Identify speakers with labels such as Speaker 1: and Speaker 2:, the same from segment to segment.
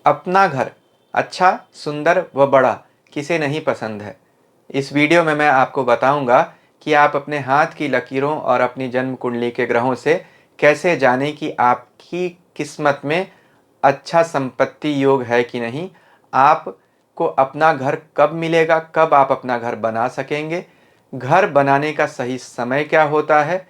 Speaker 1: अपना घर अच्छा, सुंदर व बड़ा किसे नहीं पसंद है। इस वीडियो में मैं आपको बताऊंगा कि आप अपने हाथ की लकीरों और अपनी जन्म कुंडली के ग्रहों से कैसे जानें कि आपकी किस्मत में अच्छा संपत्ति योग है कि नहीं। आपको अपना घर कब मिलेगा, कब आप अपना घर बना सकेंगे, घर बनाने का सही समय क्या होता है,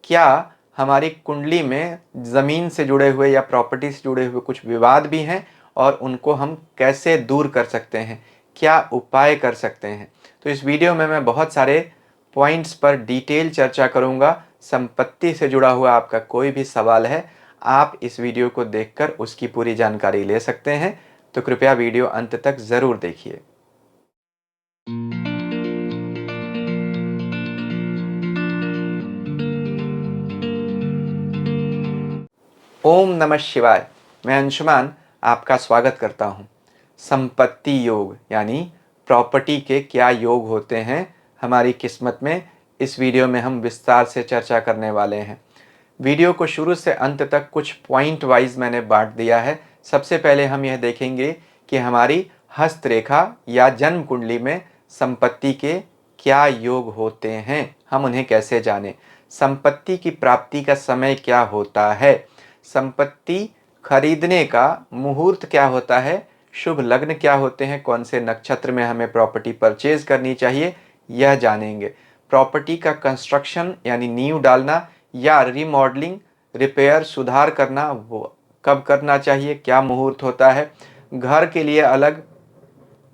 Speaker 1: क्या हमारी कुंडली में ज़मीन से जुड़े हुए या प्रॉपर्टी से जुड़े हुए कुछ विवाद भी हैं और उनको हम कैसे दूर कर सकते हैं, क्या उपाय कर सकते हैं। तो इस वीडियो में मैं बहुत सारे पॉइंट्स पर डिटेल चर्चा करूंगा। संपत्ति से जुड़ा हुआ आपका कोई भी सवाल है, आप इस वीडियो को देखकर उसकी पूरी जानकारी ले सकते हैं। तो कृपया वीडियो अंत तक ज़रूर देखिए। ओम नमः शिवाय। मैं अंशुमान आपका स्वागत करता हूँ। संपत्ति योग यानी प्रॉपर्टी के क्या योग होते हैं हमारी किस्मत में, इस वीडियो में हम विस्तार से चर्चा करने वाले हैं। वीडियो को शुरू से अंत तक कुछ पॉइंट वाइज मैंने बांट दिया है। सबसे पहले हम यह देखेंगे कि हमारी हस्तरेखा या जन्म कुंडली में संपत्ति के क्या योग होते हैं, हम उन्हें कैसे जानें। संपत्ति की प्राप्ति का समय क्या होता है, संपत्ति खरीदने का मुहूर्त क्या होता है, शुभ लग्न क्या होते हैं, कौन से नक्षत्र में हमें प्रॉपर्टी परचेज करनी चाहिए, यह जानेंगे। प्रॉपर्टी का कंस्ट्रक्शन यानी नींव डालना या रिमॉडलिंग, रिपेयर, सुधार करना वो कब करना चाहिए, क्या मुहूर्त होता है। घर के लिए अलग,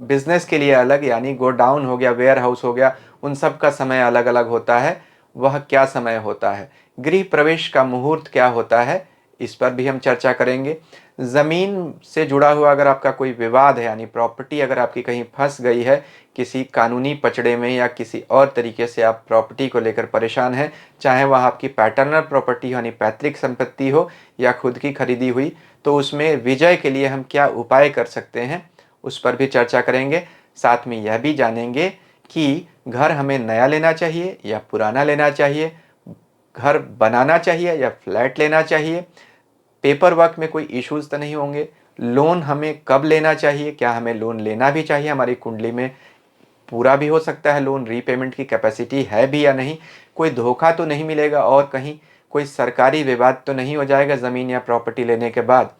Speaker 1: बिजनेस के लिए अलग, यानी गोडाउन हो गया, वेयर हाउस हो गया, उन सब का समय अलग अलग होता है, वह क्या समय होता है। गृह प्रवेश का मुहूर्त क्या होता है, इस पर भी हम चर्चा करेंगे। ज़मीन से जुड़ा हुआ अगर आपका कोई विवाद है, यानी प्रॉपर्टी अगर आपकी कहीं फंस गई है किसी कानूनी पचड़े में या किसी और तरीके से आप प्रॉपर्टी को लेकर परेशान हैं, चाहे वह आपकी पैटर्नल प्रॉपर्टी यानी पैतृक संपत्ति हो या खुद की खरीदी हुई, तो उसमें विजय के लिए हम क्या उपाय कर सकते हैं, उस पर भी चर्चा करेंगे। साथ में यह भी जानेंगे कि घर हमें नया लेना चाहिए या पुराना लेना चाहिए, घर बनाना चाहिए या फ्लैट लेना चाहिए, पेपर वर्क में कोई इश्यूज तो नहीं होंगे, लोन हमें कब लेना चाहिए, क्या हमें लोन लेना भी चाहिए, हमारी कुंडली में पूरा भी हो सकता है लोन, रीपेमेंट की कैपेसिटी है भी या नहीं, कोई धोखा तो नहीं मिलेगा और कहीं कोई सरकारी विवाद तो नहीं हो जाएगा ज़मीन या प्रॉपर्टी लेने के बाद।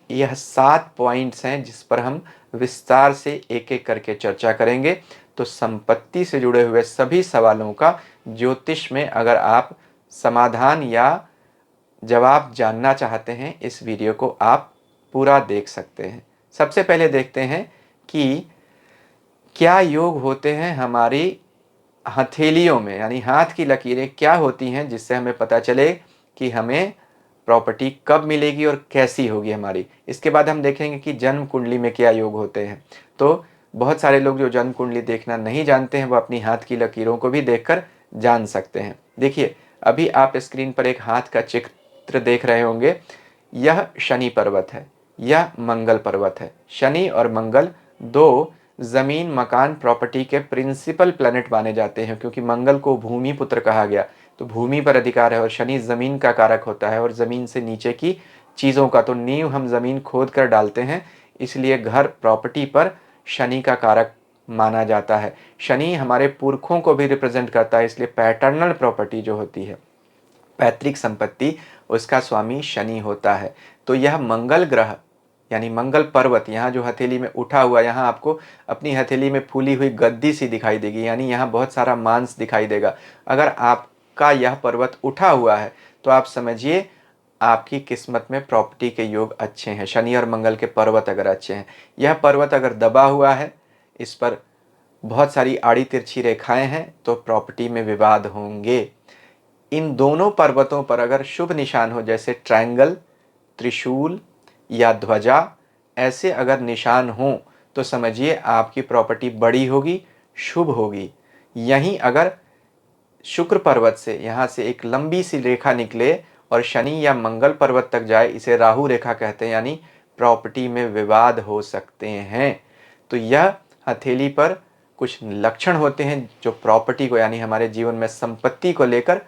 Speaker 1: यह 7 पॉइंट्स हैं जिस पर हम विस्तार से एक एक करके चर्चा करेंगे। तो संपत्ति से जुड़े हुए सभी सवालों का ज्योतिष में अगर आप समाधान या जवाब जानना चाहते हैं, इस वीडियो को आप पूरा देख सकते हैं। सबसे पहले देखते हैं कि क्या योग होते हैं हमारी हथेलियों में, यानी हाथ की लकीरें क्या होती हैं जिससे हमें पता चले कि हमें प्रॉपर्टी कब मिलेगी और कैसी होगी हमारी। इसके बाद हम देखेंगे कि जन्म कुंडली में क्या योग होते हैं। तो बहुत सारे लोग जो जन्म कुंडली देखना नहीं जानते हैं, वो अपनी हाथ की लकीरों को भी देखकर जान सकते हैं। देखिए, अभी आप स्क्रीन पर एक हाथ का चित्र देख रहे होंगे, यह शनि पर्वत है, यह मंगल पर्वत है। शनि और मंगल दो जमीन, मकान, प्रॉपर्टी के प्रिंसिपल प्लैनेट माने जाते हैं, क्योंकि मंगल को भूमि पुत्र कहा गया, तो भूमि पर अधिकार है, और शनि जमीन का कारक होता है और जमीन से नीचे की चीज़ों का, तो नींव हम जमीन खोद कर डालते हैं, इसलिए घर प्रॉपर्टी पर शनि का कारक माना जाता है। शनि हमारे पुरखों को भी रिप्रेजेंट करता है, इसलिए पैटर्नल प्रॉपर्टी जो होती है, पैतृक संपत्ति, उसका स्वामी शनि होता है। तो यह मंगल ग्रह यानी मंगल पर्वत, यहाँ जो हथेली में उठा हुआ, यहाँ आपको अपनी हथेली में फूली हुई गद्दी सी दिखाई देगी, यानी यहाँ बहुत सारा मांस दिखाई देगा। अगर आपका यह पर्वत उठा हुआ है तो आप समझिए आपकी किस्मत में प्रॉपर्टी के योग अच्छे हैं। शनि और मंगल के पर्वत अगर अच्छे हैं, यह पर्वत अगर दबा हुआ है, इस पर बहुत सारी आड़ी तिरछी रेखाएं हैं, तो प्रॉपर्टी में विवाद होंगे। इन दोनों पर्वतों पर अगर शुभ निशान हो, जैसे ट्रायंगल, त्रिशूल या ध्वजा, ऐसे अगर निशान हों, तो समझिए आपकी प्रॉपर्टी बड़ी होगी, शुभ होगी। यहीं अगर शुक्र पर्वत से यहाँ से एक लंबी सी रेखा निकले और शनि या मंगल पर्वत तक जाए, इसे राहु रेखा कहते हैं, यानी प्रॉपर्टी में विवाद हो सकते हैं। तो यह हथेली पर कुछ लक्षण होते हैं जो प्रॉपर्टी को, यानी हमारे जीवन में संपत्ति को लेकर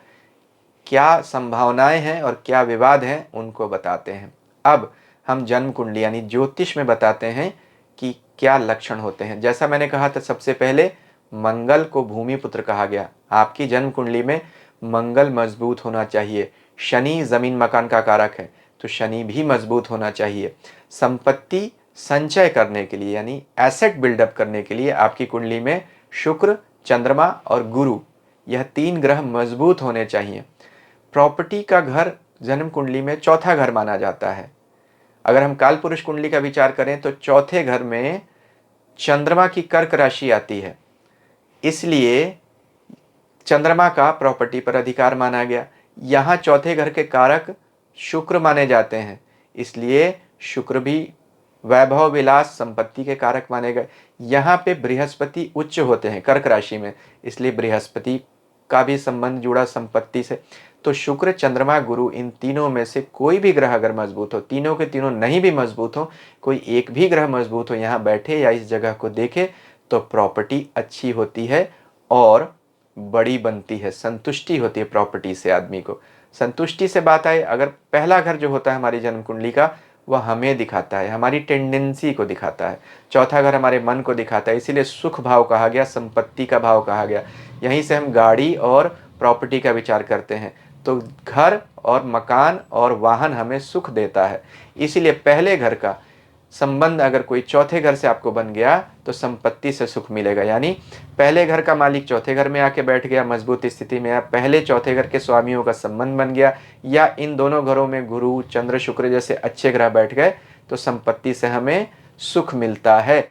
Speaker 1: क्या संभावनाएं हैं और क्या विवाद हैं, उनको बताते हैं। अब हम जन्म कुंडली यानी ज्योतिष में बताते हैं कि क्या लक्षण होते हैं। जैसा मैंने कहा था, सबसे पहले मंगल को भूमि पुत्र कहा गया। आपकी जन्म कुंडली में मंगल मजबूत होना चाहिए। शनि जमीन मकान का कारक है, तो शनि भी मजबूत होना चाहिए। संपत्ति संचय करने के लिए यानी एसेट बिल्डअप करने के लिए आपकी कुंडली में शुक्र, चंद्रमा और गुरु, यह 3 ग्रह मजबूत होने चाहिए। प्रॉपर्टी का घर जन्म कुंडली में चौथा घर माना जाता है। अगर हम काल पुरुष कुंडली का विचार करें तो चौथे घर में चंद्रमा की कर्क राशि आती है, इसलिए चंद्रमा का प्रॉपर्टी पर अधिकार माना गया। यहाँ चौथे घर के कारक शुक्र माने जाते हैं, इसलिए शुक्र भी वैभव विलास संपत्ति के कारक माने गए। यहाँ पे बृहस्पति उच्च होते हैं कर्क राशि में, इसलिए बृहस्पति का भी संबंध जुड़ा संपत्ति से। तो शुक्र, चंद्रमा, गुरु, इन तीनों में से कोई भी ग्रह अगर मजबूत हो, तीनों के तीनों नहीं भी मजबूत हो, कोई एक भी ग्रह मजबूत हो, यहाँ बैठे या इस जगह को देखे तो प्रॉपर्टी अच्छी होती है और बड़ी बनती है, संतुष्टि होती है प्रॉपर्टी से। आदमी को संतुष्टि से बात आए, अगर पहला घर जो होता है हमारी जन्म कुंडली का, वह हमें दिखाता है, हमारी टेंडेंसी को दिखाता है। चौथा घर हमारे मन को दिखाता है, इसीलिए सुख भाव कहा गया, संपत्ति का भाव कहा गया। यहीं से हम गाड़ी और प्रॉपर्टी का विचार करते हैं। तो घर और मकान और वाहन हमें सुख देता है, इसीलिए पहले घर का संबंध अगर कोई चौथे घर से आपको बन गया तो संपत्ति से सुख मिलेगा। यानी पहले घर का मालिक चौथे घर में आके बैठ गया मजबूत स्थिति में, या पहले चौथे घर के स्वामियों का संबंध बन गया, या इन दोनों घरों में गुरु, चंद्र, शुक्र जैसे अच्छे ग्रह बैठ गए तो संपत्ति से हमें सुख मिलता है।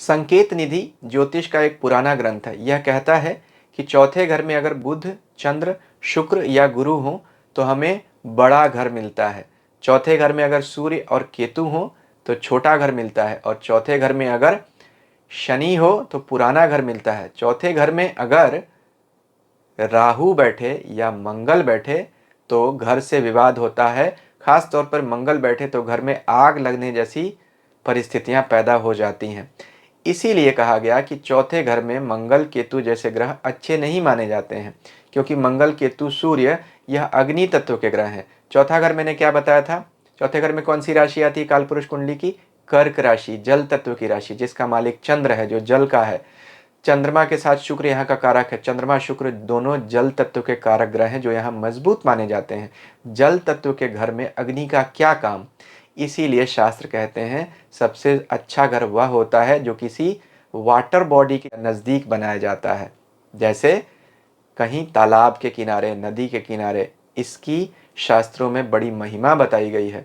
Speaker 1: संकेत निधि ज्योतिष का एक पुराना ग्रंथ है। यह कहता है कि चौथे घर में अगर बुध, चंद्र, शुक्र या गुरु हो तो हमें बड़ा घर मिलता है। चौथे घर में अगर सूर्य और केतु हो तो छोटा घर मिलता है, और चौथे घर में अगर शनि हो तो पुराना घर मिलता है। चौथे घर में अगर राहु बैठे या मंगल बैठे तो घर से विवाद होता है। खास तौर पर मंगल बैठे तो घर में आग लगने जैसी परिस्थितियां पैदा हो जाती हैं। इसीलिए कहा गया कि चौथे घर में मंगल, केतु जैसे ग्रह अच्छे नहीं माने जाते हैं, क्योंकि मंगल, केतु, सूर्य यह अग्नि तत्व के ग्रह हैं। चौथा घर मैंने क्या बताया था? चौथे घर में कौन सी राशि आती है काल पुरुष कुंडली की? कर्क राशि, जल तत्व की राशि, जिसका मालिक चंद्र है, जो जल का है। चंद्रमा के साथ शुक्र यहाँ का कारक है। चंद्रमा, शुक्र दोनों जल तत्व के कारक ग्रह हैं जो यहाँ मजबूत माने जाते हैं। जल तत्व के घर में अग्नि का क्या काम? इसीलिए शास्त्र कहते हैं सबसे अच्छा घर वह होता है जो किसी वाटर बॉडी के नज़दीक बनाया जाता है, जैसे कहीं तालाब के किनारे, नदी के किनारे। इसकी शास्त्रों में बड़ी महिमा बताई गई है।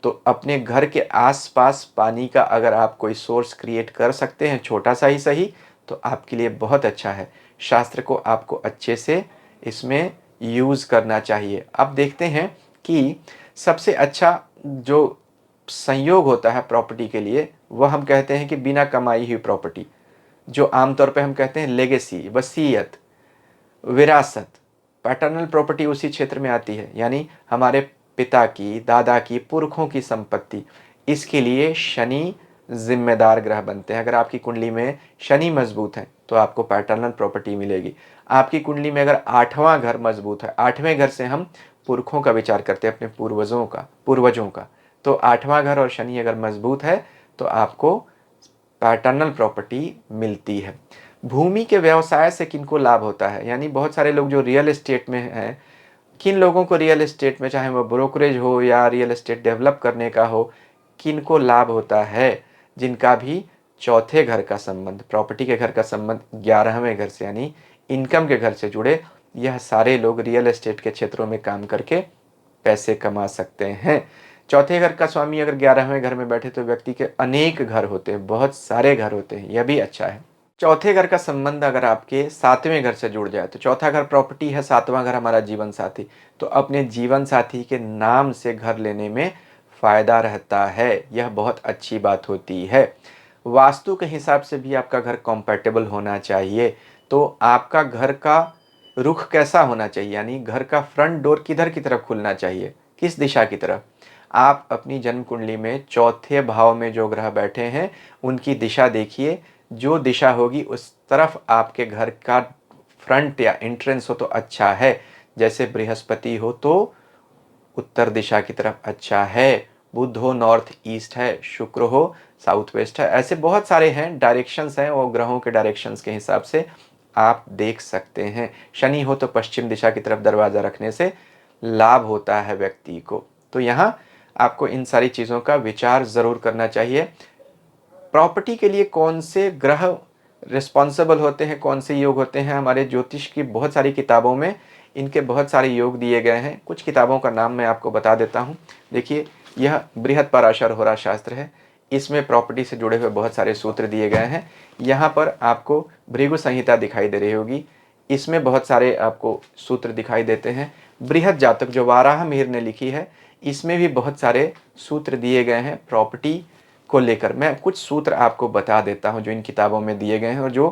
Speaker 1: तो अपने घर के आसपास पानी का अगर आप कोई सोर्स क्रिएट कर सकते हैं, छोटा सा ही सही, तो आपके लिए बहुत अच्छा है। शास्त्र को आपको अच्छे से इसमें यूज़ करना चाहिए। अब देखते हैं कि सबसे अच्छा जो संयोग होता है प्रॉपर्टी के लिए, वह हम कहते हैं कि बिना कमाई हुई प्रॉपर्टी, जो आमतौर पे हम कहते हैं लेगेसी, वसीयत, विरासत। पैटर्नल प्रॉपर्टी उसी क्षेत्र में आती है, यानी हमारे पिता की, दादा की, पुरखों की संपत्ति। इसके लिए शनि जिम्मेदार ग्रह बनते हैं। अगर आपकी कुंडली में शनि मजबूत है तो आपको पैटर्नल प्रॉपर्टी मिलेगी। आपकी कुंडली में अगर 8वां घर मजबूत है, 8वें घर से हम पुरखों का विचार करते हैं, अपने पूर्वजों का। तो 8वां घर और शनि अगर मजबूत है तो आपको पैटर्नल प्रॉपर्टी मिलती है। भूमि के व्यवसाय से किनको लाभ होता है? यानी बहुत सारे लोग जो रियल एस्टेट में हैं, किन लोगों को रियल एस्टेट में, चाहे वो ब्रोकरेज हो या रियल एस्टेट डेवलप करने का हो, किनको लाभ होता है? जिनका भी चौथे घर का संबंध, प्रॉपर्टी के घर का संबंध 11वें घर से यानी इनकम के घर से जुड़े, यह सारे लोग रियल एस्टेट के क्षेत्रों में काम करके पैसे कमा सकते हैं। चौथे घर का स्वामी अगर 11वें घर में बैठे तो व्यक्ति के अनेक घर होते हैं, बहुत सारे घर होते हैं, यह भी अच्छा है। चौथे घर का संबंध अगर आपके 7वें घर से जुड़ जाए, तो चौथा घर प्रॉपर्टी है, 7वां घर हमारा जीवन साथी, तो अपने जीवन साथी के नाम से घर लेने में फायदा रहता है। यह बहुत अच्छी बात होती है। वास्तु के हिसाब से भी आपका घर कॉम्पैटिबल होना चाहिए। तो आपका घर का रुख कैसा होना चाहिए, यानी घर का फ्रंट डोर किधर की तरफ खुलना चाहिए, किस दिशा की तरफ? आप अपनी जन्म कुंडली में चौथे भाव में जो ग्रह बैठे हैं उनकी दिशा देखिए। जो दिशा होगी उस तरफ आपके घर का फ्रंट या एंट्रेंस हो तो अच्छा है। जैसे बृहस्पति हो तो उत्तर दिशा की तरफ अच्छा है, बुध हो नॉर्थ ईस्ट है, शुक्र हो साउथ वेस्ट है। ऐसे बहुत सारे हैं, डायरेक्शंस हैं, वो ग्रहों के डायरेक्शंस के हिसाब से आप देख सकते हैं। शनि हो तो पश्चिम दिशा की तरफ दरवाज़ा रखने से लाभ होता है व्यक्ति को। तो यहाँ आपको इन सारी चीज़ों का विचार ज़रूर करना चाहिए। प्रॉपर्टी के लिए कौन से ग्रह रिस्पॉन्सिबल होते हैं, कौन से योग होते हैं, हमारे ज्योतिष की बहुत सारी किताबों में इनके बहुत सारे योग दिए गए हैं। कुछ किताबों का नाम मैं आपको बता देता हूँ। देखिए, यह बृहद पराशर होरा शास्त्र है। इसमें प्रॉपर्टी से जुड़े हुए बहुत सारे सूत्र दिए गए हैं। यहाँ पर आपको भृगु संहिता दिखाई दे रही होगी, इसमें बहुत सारे आपको सूत्र दिखाई देते हैं। बृहद जातक जो वाराह मिहिर ने लिखी है, इसमें भी बहुत सारे सूत्र दिए गए हैं प्रॉपर्टी को लेकर। मैं कुछ सूत्र आपको बता देता हूं जो इन किताबों में दिए गए हैं और जो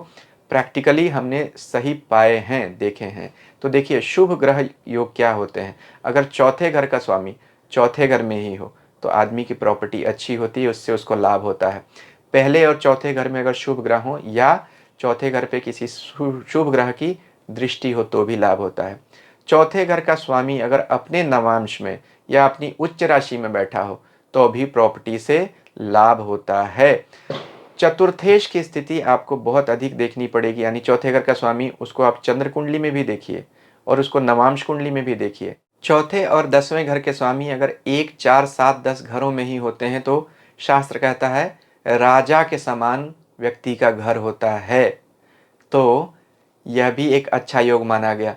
Speaker 1: प्रैक्टिकली हमने सही पाए हैं, देखे हैं। तो देखिए, शुभ ग्रह योग क्या होते हैं। अगर चौथे घर का स्वामी चौथे घर में ही हो तो आदमी की प्रॉपर्टी अच्छी होती है, उससे उसको लाभ होता है। पहले और चौथे घर में अगर शुभ ग्रह हो या चौथे घर पे किसी शुभ ग्रह की दृष्टि हो तो भी लाभ होता है। चौथे घर का स्वामी अगर अपने नवांश में या अपनी उच्च राशि में बैठा हो तो भी प्रॉपर्टी से लाभ होता है। चतुर्थेश की स्थिति आपको बहुत अधिक देखनी पड़ेगी, यानी चौथे घर का स्वामी, उसको आप चंद्र कुंडली में भी देखिए और उसको नवांश कुंडली में भी देखिए। चौथे और 10वें घर के स्वामी अगर 1, 4, 7, 10 घरों में ही होते हैं तो शास्त्र कहता है राजा के समान व्यक्ति का घर होता है। तो यह भी एक अच्छा योग माना गया।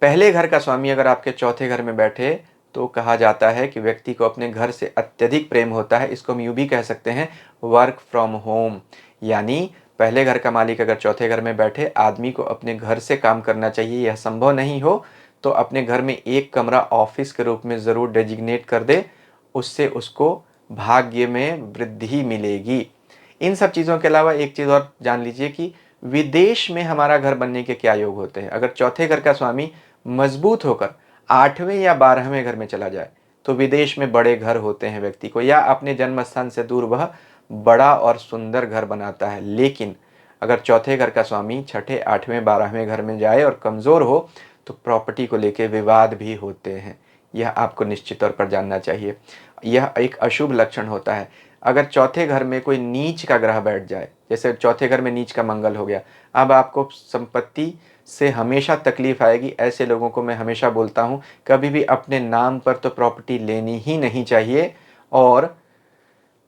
Speaker 1: पहले घर का स्वामी अगर आपके चौथे घर में बैठे तो कहा जाता है कि व्यक्ति को अपने घर से अत्यधिक प्रेम होता है। इसको हम यूँ भी कह सकते हैं वर्क फ्रॉम होम, यानी पहले घर का मालिक अगर चौथे घर में बैठे, आदमी को अपने घर से काम करना चाहिए। यह संभव नहीं हो तो अपने घर में एक कमरा ऑफिस के रूप में ज़रूर डेजिग्नेट कर दे, उससे उसको भाग्य में वृद्धि मिलेगी। इन सब चीज़ों के अलावा एक चीज़ और जान लीजिए कि विदेश में हमारा घर बनने के क्या योग होते हैं। अगर चौथे घर का स्वामी मजबूत होकर 8वें या 12वें घर में चला जाए तो विदेश में बड़े घर होते हैं व्यक्ति को, या अपने जन्म स्थान से दूर वह बड़ा और सुंदर घर बनाता है। लेकिन अगर चौथे घर का स्वामी छठे, 8वें, 12वें घर में जाए और कमज़ोर हो तो प्रॉपर्टी को लेकर विवाद भी होते हैं। यह आपको निश्चित तौर पर जानना चाहिए। यह एक अशुभ लक्षण होता है। अगर चौथे घर में कोई नीच का ग्रह बैठ जाए, जैसे चौथे घर में नीच का मंगल हो गया, अब आपको संपत्ति से हमेशा तकलीफ आएगी। ऐसे लोगों को मैं हमेशा बोलता हूँ कभी भी अपने नाम पर तो प्रॉपर्टी लेनी ही नहीं चाहिए, और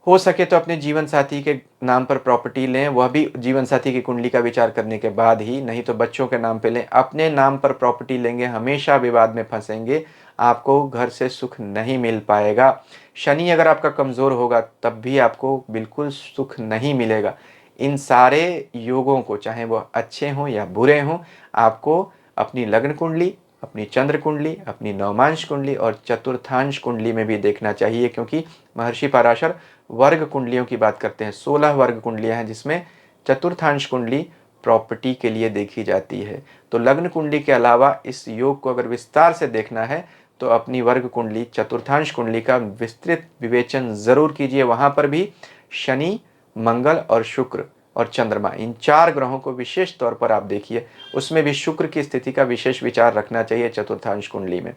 Speaker 1: हो सके तो अपने जीवन साथी के नाम पर प्रॉपर्टी लें, वह भी जीवन साथी की कुंडली का विचार करने के बाद ही, नहीं तो बच्चों के नाम पे लें। अपने नाम पर प्रॉपर्टी लेंगे हमेशा विवाद में फंसेंगे, आपको घर से सुख नहीं मिल पाएगा। शनि अगर आपका कमज़ोर होगा तब भी आपको बिल्कुल सुख नहीं मिलेगा। इन सारे योगों को, चाहे वह अच्छे हों या बुरे हों, आपको अपनी लग्न कुंडली, अपनी चंद्र कुंडली, अपनी नवमांश कुंडली और चतुर्थांश कुंडली में भी देखना चाहिए, क्योंकि महर्षि पराशर वर्ग कुंडलियों की बात करते हैं। 16 वर्ग कुंडलियां हैं जिसमें चतुर्थांश कुंडली प्रॉपर्टी के लिए देखी जाती है। तो लग्न कुंडली के अलावा इस योग को अगर विस्तार से देखना है तो अपनी वर्ग कुंडली, चतुर्थांश कुंडली का विस्तृत विवेचन जरूर कीजिए। वहां पर भी शनि, मंगल और शुक्र और चंद्रमा, इन 4 ग्रहों को विशेष तौर पर आप देखिए। उसमें भी शुक्र की स्थिति का विशेष विचार रखना चाहिए चतुर्थांश कुंडली में।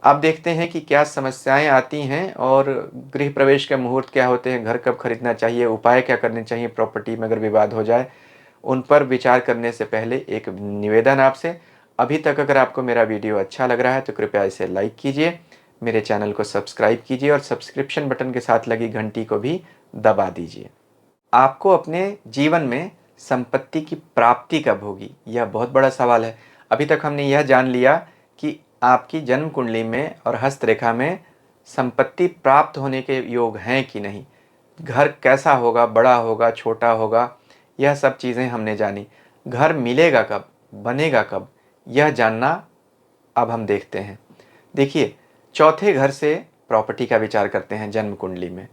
Speaker 1: आप देखते हैं कि क्या समस्याएं आती हैं और गृह प्रवेश के मुहूर्त क्या होते हैं, घर कब खरीदना चाहिए, उपाय क्या करने चाहिए प्रॉपर्टी में अगर विवाद हो जाए। उन पर विचार करने से पहले एक निवेदन आपसे, अभी तक अगर आपको मेरा वीडियो अच्छा लग रहा है तो कृपया इसे लाइक कीजिए, मेरे चैनल को सब्सक्राइब कीजिए और सब्सक्रिप्शन बटन के साथ लगी घंटी को भी दबा दीजिए। आपको अपने जीवन में संपत्ति की प्राप्ति कब होगी, यह बहुत बड़ा सवाल है। अभी तक हमने यह जान लिया कि आपकी जन्म कुंडली में और हस्तरेखा में संपत्ति प्राप्त होने के योग हैं कि नहीं, घर कैसा होगा, बड़ा होगा, छोटा होगा, यह सब चीज़ें हमने जानी। घर मिलेगा कब, बनेगा कब, यह जानना अब हम देखते हैं। देखिए, चौथे घर से प्रॉपर्टी का विचार करते हैं जन्म कुंडली में।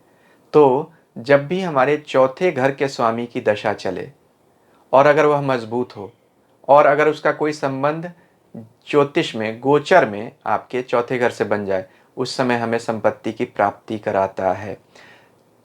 Speaker 1: तो जब भी हमारे चौथे घर के स्वामी की दशा चले और अगर वह मजबूत हो और अगर उसका कोई संबंध ज्योतिष में, गोचर में आपके चौथे घर से बन जाए, उस समय हमें संपत्ति की प्राप्ति कराता है।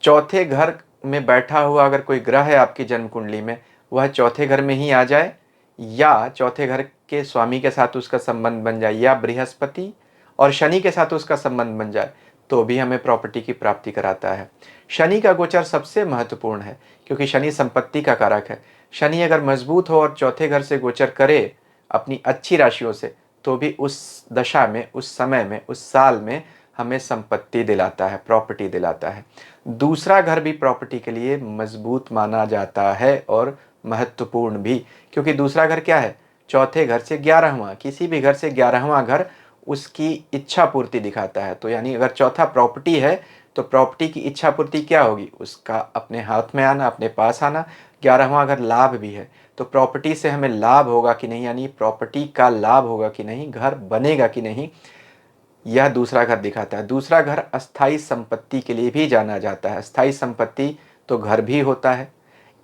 Speaker 1: चौथे घर में बैठा हुआ अगर कोई ग्रह है आपकी जन्म कुंडली में, वह चौथे घर में ही आ जाए या चौथे घर के स्वामी के साथ उसका संबंध बन जाए या बृहस्पति और शनि के साथ उसका संबंध बन जाए, तो भी हमें प्रॉपर्टी की प्राप्ति कराता है। शनि का गोचर सबसे महत्वपूर्ण है क्योंकि शनि संपत्ति का कारक है। शनि अगर मजबूत हो और चौथे घर से गोचर करे अपनी अच्छी राशियों से, तो भी उस दशा में, उस समय में, उस साल में हमें संपत्ति दिलाता है, प्रॉपर्टी दिलाता है। दूसरा घर भी प्रॉपर्टी के लिए मजबूत माना जाता है और महत्वपूर्ण भी, क्योंकि दूसरा घर क्या है? चौथे घर से 11वां, किसी भी घर से 11वां घर उसकी इच्छा पूर्ति दिखाता है। तो यानी अगर चौथा प्रॉपर्टी है तो प्रॉपर्टी की इच्छा पूर्ति क्या होगी? उसका अपने हाथ में आना, अपने पास आना। 11वां घर लाभ भी है, तो प्रॉपर्टी से हमें लाभ होगा कि नहीं, यानी प्रॉपर्टी का लाभ होगा कि नहीं, घर बनेगा कि नहीं, यह दूसरा घर दिखाता है। दूसरा घर अस्थाई संपत्ति के लिए भी जाना जाता है। अस्थाई संपत्ति तो घर भी होता है,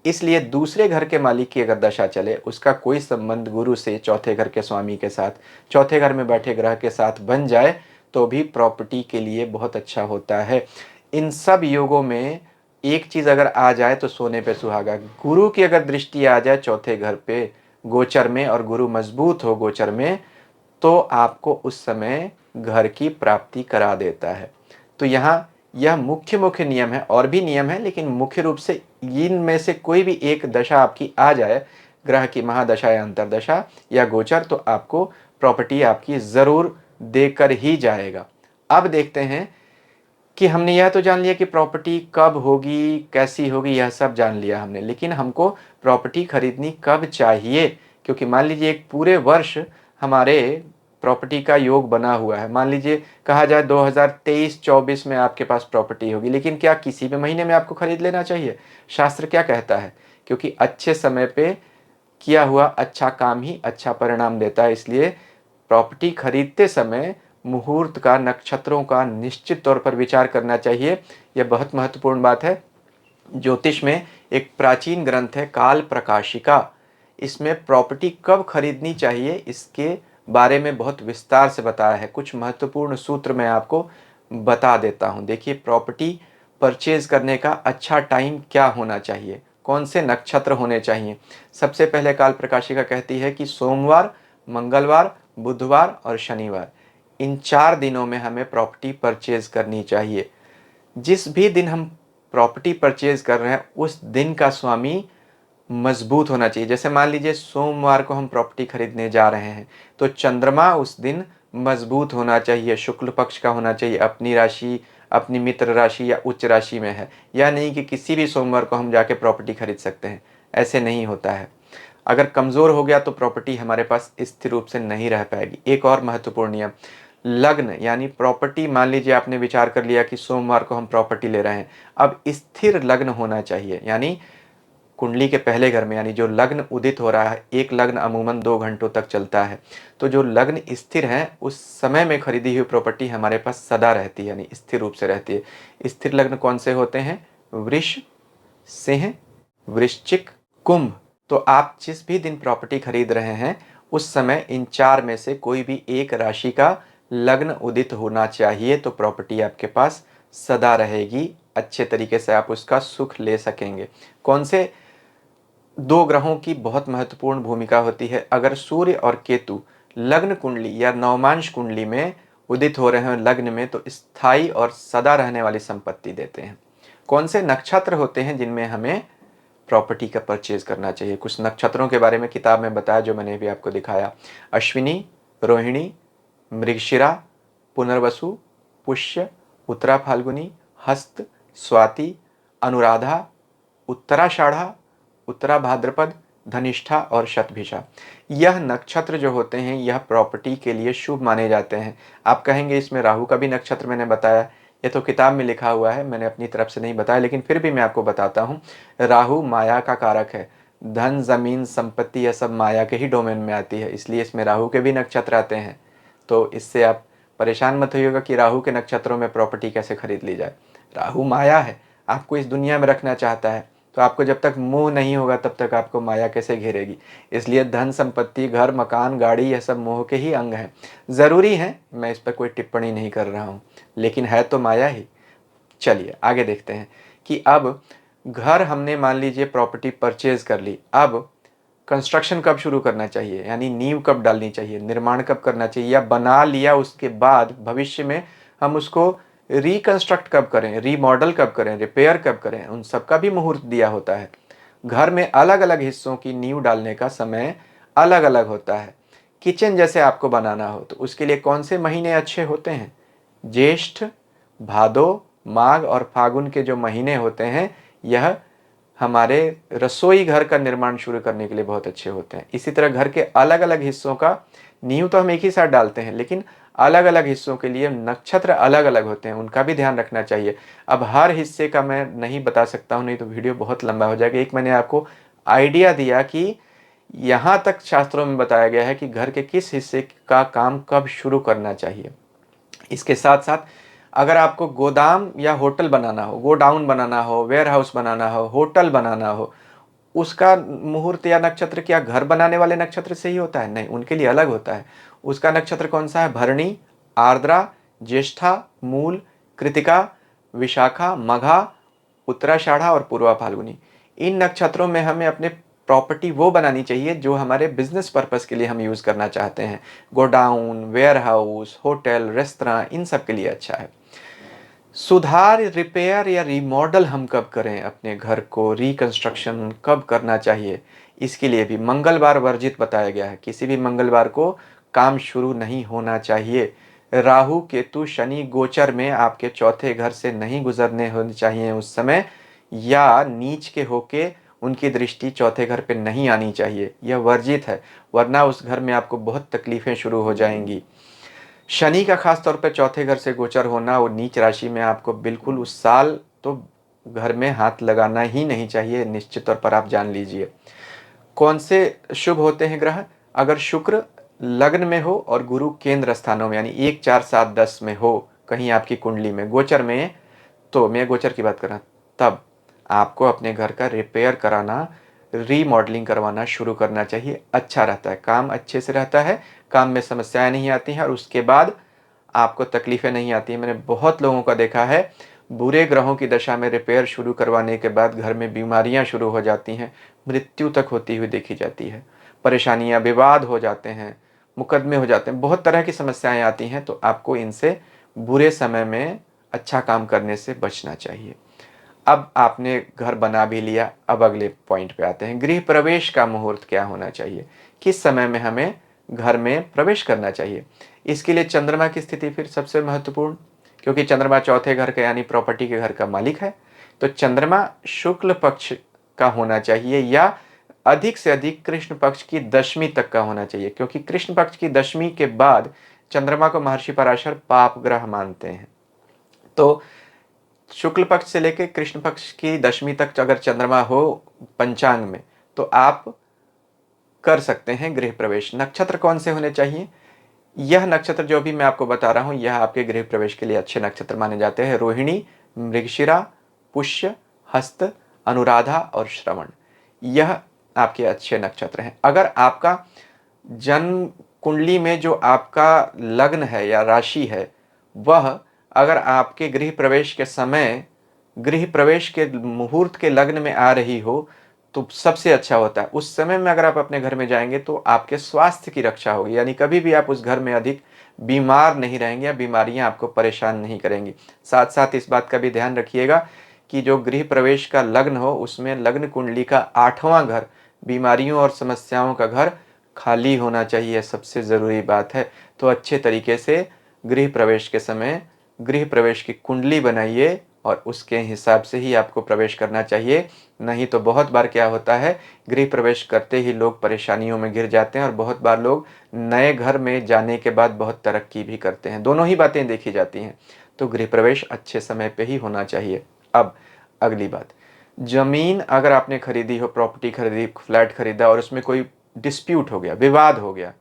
Speaker 1: इसलिए दूसरे घर के मालिक की अगर दशा चले, उसका कोई संबंध गुरु से चौथे घर के स्वामी के साथ, चौथे घर में बैठे ग्रह के साथ बन जाए, तो भी प्रॉपर्टी के लिए बहुत अच्छा होता है। इन सब योगों में एक चीज अगर आ जाए तो सोने पे सुहागा। गुरु की अगर दृष्टि आ जाए चौथे घर पे गोचर में और गुरु मजबूत हो गोचर में, तो आपको उस समय घर की प्राप्ति करा देता है। तो यहाँ यह मुख्य मुख्य नियम है, और भी नियम है, लेकिन मुख्य रूप से इनमें से कोई भी एक दशा आपकी आ जाए, ग्रह की महादशा या अंतरदशा या गोचर, तो आपको प्रॉपर्टी आपकी जरूर देकर ही जाएगा। अब देखते हैं कि हमने यह तो जान लिया कि प्रॉपर्टी कब होगी, कैसी होगी, यह सब जान लिया हमने, लेकिन हमको प्रॉपर्टी खरीदनी कब चाहिए? क्योंकि मान लीजिए एक पूरे वर्ष हमारे प्रॉपर्टी का योग बना हुआ है। मान लीजिए कहा जाए 2023-24 में आपके पास प्रॉपर्टी होगी, लेकिन क्या किसी भी महीने में आपको खरीद लेना चाहिए? शास्त्र क्या कहता है? क्योंकि अच्छे समय पे किया हुआ अच्छा काम ही अच्छा परिणाम देता है, इसलिए प्रॉपर्टी खरीदते समय मुहूर्त का, नक्षत्रों का निश्चित तौर पर विचार करना चाहिए। यह बहुत महत्वपूर्ण बात है। ज्योतिष में एक प्राचीन ग्रंथ है काल प्रकाशिका, इसमें प्रॉपर्टी कब खरीदनी चाहिए इसके बारे में बहुत विस्तार से बताया है। कुछ महत्वपूर्ण सूत्र मैं आपको बता देता हूं। देखिए, प्रॉपर्टी परचेज करने का अच्छा टाइम क्या होना चाहिए, कौन से नक्षत्र होने चाहिए। सबसे पहले काल प्रकाशिका कहती है कि सोमवार, मंगलवार, बुधवार और शनिवार, इन 4 दिनों में हमें प्रॉपर्टी परचेज करनी चाहिए। जिस भी दिन हम प्रॉपर्टी परचेज कर रहे हैं उस दिन का स्वामी मजबूत होना चाहिए। जैसे मान लीजिए सोमवार को हम प्रॉपर्टी खरीदने जा रहे हैं, तो चंद्रमा उस दिन मजबूत होना चाहिए, शुक्ल पक्ष का होना चाहिए, अपनी राशि, अपनी मित्र राशि या उच्च राशि में है। या नहीं कि किसी भी सोमवार को हम जाके प्रॉपर्टी खरीद सकते हैं, ऐसे नहीं होता है। अगर कमजोर हो गया तो प्रॉपर्टी हमारे पास स्थिर रूप से नहीं रह पाएगी। एक और महत्वपूर्ण नियम, लग्न यानी प्रॉपर्टी, मान लीजिए आपने विचार कर लिया कि सोमवार को हम प्रॉपर्टी ले रहे हैं, अब स्थिर लग्न होना चाहिए। यानी कुंडली के पहले घर में, यानी जो लग्न उदित हो रहा है, एक लग्न अमूमन 2 घंटों तक चलता है, तो जो लग्न स्थिर है उस समय में खरीदी हुई प्रॉपर्टी हमारे पास सदा रहती है, यानी स्थिर रूप से रहती है। स्थिर लग्न कौन से होते हैं? वृष, सिंह, वृश्चिक, कुंभ। तो आप जिस भी दिन प्रॉपर्टी खरीद रहे हैं उस समय इन 4 में से कोई भी एक राशि का लग्न उदित होना चाहिए, तो प्रॉपर्टी आपके पास सदा रहेगी, अच्छे तरीके से आप उसका सुख ले सकेंगे। कौन से 2 ग्रहों की बहुत महत्वपूर्ण भूमिका होती है? अगर सूर्य और केतु लग्न कुंडली या नवमांश कुंडली में उदित हो रहे हैं लग्न में, तो स्थायी और सदा रहने वाली संपत्ति देते हैं। कौन से नक्षत्र होते हैं जिनमें हमें प्रॉपर्टी का परचेज करना चाहिए? कुछ नक्षत्रों के बारे में किताब में बताया, जो मैंने भी आपको दिखाया। अश्विनी, रोहिणी, मृगशिरा, पुनर्वसु, पुष्य, उत्तरा फाल्गुनी, हस्त, स्वाति, अनुराधा, उत्तराषाढ़ा, उत्तरा भाद्रपद, धनिष्ठा और शतभिषा। यह नक्षत्र जो होते हैं यह प्रॉपर्टी के लिए शुभ माने जाते हैं। आप कहेंगे इसमें राहु का भी नक्षत्र मैंने बताया, ये तो किताब में लिखा हुआ है, मैंने अपनी तरफ से नहीं बताया, लेकिन फिर भी मैं आपको बताता हूँ। राहु माया का कारक है, धन, जमीन, संपत्ति, यह सब माया के ही डोमेन में आती है, इसलिए इसमें राहु के भी नक्षत्र आते हैं। तो इससे आप परेशान मत होइएगा कि राहु के नक्षत्रों में प्रॉपर्टी कैसे खरीद ली जाए। राहु माया है, आपको इस दुनिया में रखना चाहता है, तो आपको जब तक मोह नहीं होगा तब तक आपको माया कैसे घेरेगी। इसलिए धन, संपत्ति, घर, मकान, गाड़ी, यह सब मोह के ही अंग हैं, ज़रूरी हैं, मैं इस पर कोई टिप्पणी नहीं कर रहा हूँ, लेकिन है तो माया ही। चलिए आगे देखते हैं कि अब घर हमने मान लीजिए प्रॉपर्टी परचेज कर ली, अब कंस्ट्रक्शन कब शुरू करना चाहिए, यानी नींव कब डालनी चाहिए, निर्माण कब करना चाहिए, या बना लिया उसके बाद भविष्य में हम उसको रिकंस्ट्रक्ट कब करें, रीमॉडल कब करें, रिपेयर कब करें, उन सब का भी मुहूर्त दिया होता है। घर में अलग अलग हिस्सों की नींव डालने का समय अलग अलग होता है। किचन जैसे आपको बनाना हो तो उसके लिए कौन से महीने अच्छे होते हैं? ज्येष्ठ, भादो, माघ और फागुन के जो महीने होते हैं, यह हमारे रसोई घर का निर्माण शुरू करने के लिए बहुत अच्छे होते हैं। इसी तरह घर के अलग अलग हिस्सों का नींव तो हम एक ही साथ डालते हैं, लेकिन अलग अलग हिस्सों के लिए नक्षत्र अलग अलग होते हैं, उनका भी ध्यान रखना चाहिए। अब हर हिस्से का मैं नहीं बता सकता हूँ, नहीं तो वीडियो बहुत लंबा हो जाएगा। एक मैंने आपको आइडिया दिया कि यहाँ तक शास्त्रों में बताया गया है कि घर के किस हिस्से का काम कब शुरू करना चाहिए। इसके साथ साथ अगर आपको गोदाम या होटल बनाना हो, गोडाउन बनाना हो, वेयर हाउस बनाना हो, होटल बनाना हो, उसका मुहूर्त या नक्षत्र क्या घर बनाने वाले नक्षत्र से ही होता है? नहीं, उनके लिए अलग होता है। उसका नक्षत्र कौन सा है? भरणी, आर्द्रा, ज्येष्ठा, मूल, कृतिका, विशाखा, मघा, उत्तराषाढ़ा और पूर्वा फाल्गुनी। इन नक्षत्रों में हमें अपने प्रॉपर्टी वो बनानी चाहिए जो हमारे बिजनेस पर्पस के लिए हम यूज़ करना चाहते हैं। Godown, warehouse, hotel, restaurant, इन सब के लिए अच्छा है। सुधार, रिपेयर या रिमॉडल हम कब करें अपने घर को, रिकंस्ट्रक्शन कब करना चाहिए, इसके लिए भी मंगलवार वर्जित बताया गया है। किसी भी मंगलवार को काम शुरू नहीं होना चाहिए। राहु, केतु, शनि गोचर में आपके चौथे घर से नहीं गुजरने होने चाहिए उस समय, या नीच के होके उनकी दृष्टि चौथे घर पे नहीं आनी चाहिए, यह वर्जित है, वरना उस घर में आपको बहुत तकलीफें शुरू हो जाएंगी। शनि का खास तौर पे चौथे घर से गोचर होना और नीच राशि में आपको बिल्कुल उस साल तो घर में हाथ लगाना ही नहीं चाहिए, निश्चित तौर पर आप जान लीजिए। कौन से शुभ होते हैं ग्रह? अगर शुक्र लग्न में हो और गुरु केंद्र स्थानों में यानी 1, 4, 7, 10 में हो कहीं आपकी कुंडली में, गोचर में, तो मैं गोचर की बात कर रहा हूं, तब आपको अपने घर का रिपेयर कराना, रीमॉडलिंग करवाना शुरू करना चाहिए। अच्छा रहता है, काम अच्छे से रहता है, काम में समस्याएं नहीं आती हैं और उसके बाद आपको तकलीफें नहीं आती हैं। मैंने बहुत लोगों का देखा है, बुरे ग्रहों की दशा में रिपेयर शुरू करवाने के बाद घर में बीमारियां शुरू हो जाती हैं, मृत्यु तक होती हुई देखी जाती है, परेशानियां, विवाद हो जाते हैं, मुकदमे हो जाते हैं, बहुत तरह की समस्याएं आती हैं। तो आपको इनसे बुरे समय में अच्छा काम करने से बचना चाहिए। अब आपने घर बना भी लिया, अब अगले पॉइंट पे आते हैं, गृह प्रवेश का मुहूर्त क्या होना चाहिए, किस समय में हमें घर में प्रवेश करना चाहिए। इसके लिए चंद्रमा की स्थिति फिर सबसे महत्वपूर्ण, क्योंकि चंद्रमा चौथे घर का यानी प्रॉपर्टी के घर का मालिक है। तो चंद्रमा शुक्ल पक्ष का होना चाहिए या अधिक से अधिक कृष्ण पक्ष की दशमी तक का होना चाहिए, क्योंकि कृष्ण पक्ष की दशमी के बाद चंद्रमा को महर्षि पराशर पाप ग्रह मानते हैं। तो शुक्ल पक्ष से लेकर कृष्ण पक्ष की दशमी तक अगर चंद्रमा हो पंचांग में, तो आप कर सकते हैं गृह प्रवेश। नक्षत्र कौन से होने चाहिए? यह नक्षत्र जो भी मैं आपको बता रहा हूं, यह आपके गृह प्रवेश के लिए अच्छे नक्षत्र माने जाते हैं। रोहिणी, मृगशिरा, पुष्य, हस्त, अनुराधा और श्रवण, यह आपके अच्छे नक्षत्र हैं। अगर आपका जन्म कुंडली में जो आपका लग्न है या राशि है, वह अगर आपके गृह प्रवेश के समय, गृह प्रवेश के मुहूर्त के लग्न में आ रही हो, तो सबसे अच्छा होता है। उस समय में अगर आप अपने घर में जाएंगे तो आपके स्वास्थ्य की रक्षा होगी, यानी कभी भी आप उस घर में अधिक बीमार नहीं रहेंगे या बीमारियां आपको परेशान नहीं करेंगी। साथ साथ इस बात का भी ध्यान रखिएगा कि जो गृह प्रवेश का लग्न हो उसमें लग्न कुंडली का 8वां घर, बीमारियों और समस्याओं का घर, खाली होना चाहिए, सबसे ज़रूरी बात है। तो अच्छे तरीके से गृह प्रवेश के समय गृह प्रवेश की कुंडली बनाइए और उसके हिसाब से ही आपको प्रवेश करना चाहिए। नहीं तो बहुत बार क्या होता है, गृह प्रवेश करते ही लोग परेशानियों में घिर जाते हैं और बहुत बार लोग नए घर में जाने के बाद बहुत तरक्की भी करते हैं। दोनों ही बातें देखी जाती हैं। तो गृह प्रवेश अच्छे समय पे ही होना चाहिए। अब अगली बात, जमीन अगर आपने खरीदी हो, प्रॉपर्टी खरीदी, फ्लैट खरीदा और उसमें कोई डिस्प्यूट हो गया, विवाद हो गया,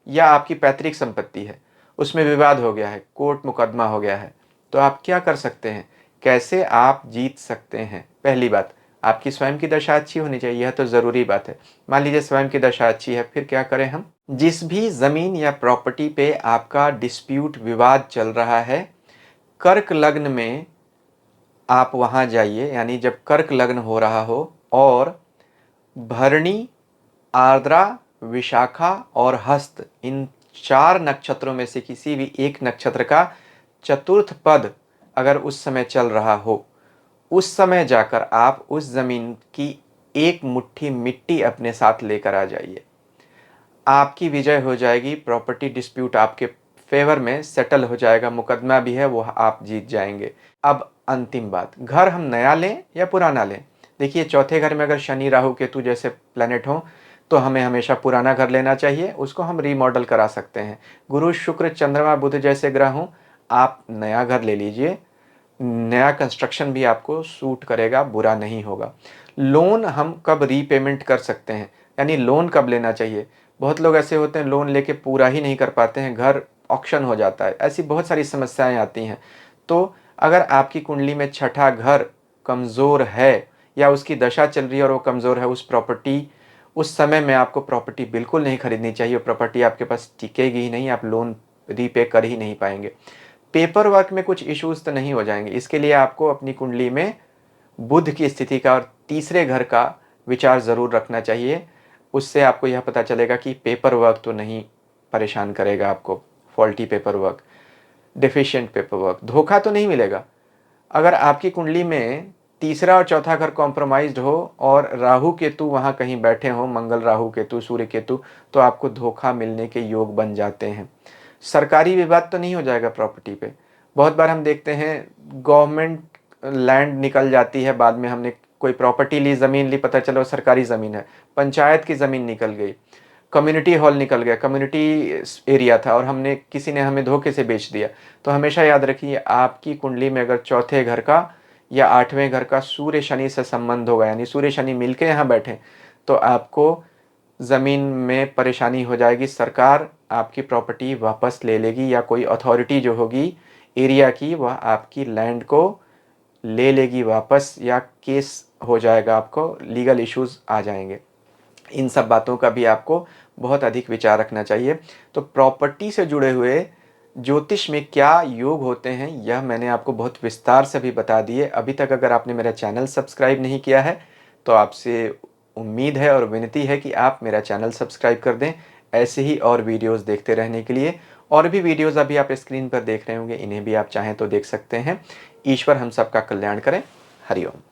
Speaker 1: या आपकी पैतृक संपत्ति है उसमें विवाद हो गया है, कोर्ट मुकदमा हो गया है, तो आप क्या कर सकते हैं, कैसे आप जीत सकते हैं? पहली बात, आपकी स्वयं की दशा अच्छी होनी चाहिए, यह तो ज़रूरी बात है। मान लीजिए स्वयं की दशा अच्छी है, फिर क्या करें हम? जिस भी ज़मीन या प्रॉपर्टी पे आपका डिस्प्यूट, विवाद चल रहा है, कर्क लग्न में आप वहाँ जाइए, यानी जब कर्क लग्न हो रहा हो और भरणी, आर्द्रा, विशाखा और हस्त, इन 4 नक्षत्रों में से किसी भी एक नक्षत्र का चतुर्थ पद अगर उस समय चल रहा हो, उस समय जाकर आप उस ज़मीन की एक मुट्ठी मिट्टी अपने साथ लेकर आ जाइए। आपकी विजय हो जाएगी, प्रॉपर्टी डिस्प्यूट आपके फ़ेवर में सेटल हो जाएगा, मुकदमा भी है वो आप जीत जाएँगे। अब अंतिम बात, घर हम नया लें या पुराना लें? देखिए, चौथे घर में अगर शनि, राहु, केतु जैसे प्लैनेट हों, तो हमें हमेशा पुराना घर लेना चाहिए, उसको हम रीमॉडल करा सकते हैं। गुरु, शुक्र, चंद्रमा, बुध जैसे ग्रह हों, आप नया घर ले लीजिए, नया कंस्ट्रक्शन भी आपको सूट करेगा, बुरा नहीं होगा। लोन हम कब रीपेमेंट कर सकते हैं, यानी लोन कब लेना चाहिए? बहुत लोग ऐसे होते हैं लोन लेके पूरा ही नहीं कर पाते हैं, घर ऑक्शन हो जाता है, ऐसी बहुत सारी समस्याएं आती हैं। तो अगर आपकी कुंडली में छठा घर कमज़ोर है या उसकी दशा चल रही है और वो कमज़ोर है, उस समय में आपको प्रॉपर्टी बिल्कुल नहीं खरीदनी चाहिए। प्रॉपर्टी आपके पास टिकेगी ही नहीं, आप लोन रीपे कर ही नहीं पाएंगे। पेपर वर्क में कुछ इश्यूज तो नहीं हो जाएंगे। इसके लिए आपको अपनी कुंडली में बुध की स्थिति का और तीसरे घर का विचार ज़रूर रखना चाहिए। उससे आपको यह पता चलेगा कि पेपर वर्क तो नहीं परेशान करेगा आपको, faulty paper work, deficient paper work, धोखा तो नहीं मिलेगा। अगर आपकी कुंडली में तीसरा और चौथा घर कॉम्प्रोमाइज्ड हो और राहु केतु वहाँ कहीं बैठे हों, मंगल राहु केतु, सूर्य केतु, तो आपको धोखा मिलने के योग बन जाते हैं। सरकारी विवाद तो नहीं हो जाएगा प्रॉपर्टी पे। बहुत बार हम देखते हैं गवर्नमेंट लैंड निकल जाती है, बाद में हमने कोई प्रॉपर्टी ली, ज़मीन ली, पता चला वो सरकारी ज़मीन है, पंचायत की ज़मीन निकल गई, कम्युनिटी हॉल निकल गया, कम्युनिटी एरिया था और किसी ने हमें धोखे से बेच दिया। तो हमेशा याद रखिए, आपकी कुंडली में अगर चौथे घर का या आठवें घर का सूर्य शनि से संबंध होगा, यानी सूर्य शनि मिलके यहाँ बैठे, तो आपको ज़मीन में परेशानी हो जाएगी। सरकार आपकी प्रॉपर्टी वापस ले लेगी या कोई अथॉरिटी जो होगी एरिया की, वह आपकी लैंड को ले लेगी वापस, या केस हो जाएगा, आपको लीगल इश्यूज आ जाएंगे। इन सब बातों का भी आपको बहुत अधिक विचार रखना चाहिए। तो प्रॉपर्टी से जुड़े हुए ज्योतिष में क्या योग होते हैं, यह मैंने आपको बहुत विस्तार से भी बता दिए। अभी तक अगर आपने मेरा चैनल सब्सक्राइब नहीं किया है, तो आपसे उम्मीद है और विनती है कि आप मेरा चैनल सब्सक्राइब कर दें, ऐसे ही और वीडियोस देखते रहने के लिए। और भी वीडियोस अभी आप स्क्रीन पर देख रहे होंगे, इन्हें भी आप चाहें तो देख सकते हैं। ईश्वर हम सबका कल्याण करें। हरिओम।